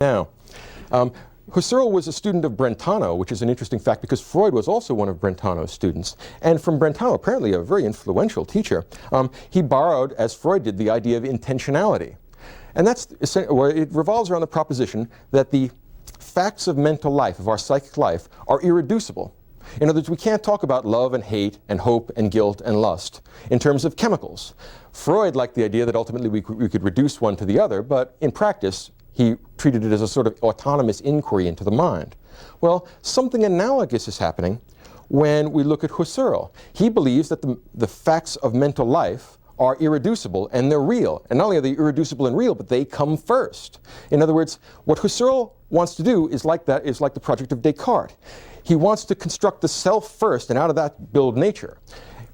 Now, Husserl was a student of Brentano, which is an interesting fact because Freud was also one of Brentano's students. And from Brentano, apparently a very influential teacher, he borrowed, as Freud did, the idea of intentionality. And it revolves around the proposition that the facts of mental life, of our psychic life, are irreducible. In other words, we can't talk about love and hate and hope and guilt and lust in terms of chemicals. Freud liked the idea that ultimately we could reduce one to the other, but in practice, he treated it as a sort of autonomous inquiry into the mind. Well, something analogous is happening when we look at Husserl. He believes that the facts of mental life are irreducible and they're real. And not only are they irreducible and real, but they come first. In other words, what Husserl wants to do is like the project of Descartes. He wants to construct the self first and out of that build nature,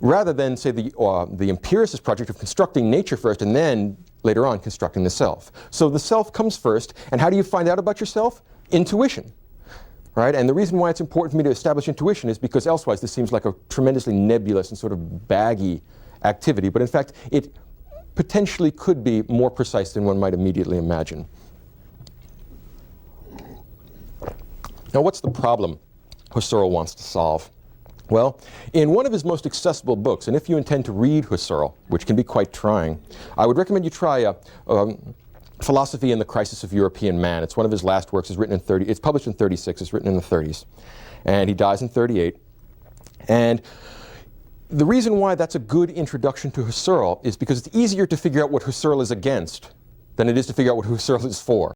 rather than, say, the empiricist project of constructing nature first and then later on constructing the self. So the self comes first, and how do you find out about yourself? Intuition. Right? And the reason why it's important for me to establish intuition is because elsewise this seems like a tremendously nebulous and sort of baggy activity, but in fact it potentially could be more precise than one might immediately imagine. Now, what's the problem Husserl wants to solve? Well, in one of his most accessible books, and if you intend to read Husserl, which can be quite trying, I would recommend you try Philosophy and the Crisis of European Man. It's one of his last works. It's published in 1936. It's written in the 1930s. And he dies in 1938. And the reason why that's a good introduction to Husserl is because it's easier to figure out what Husserl is against than it is to figure out what Husserl is for.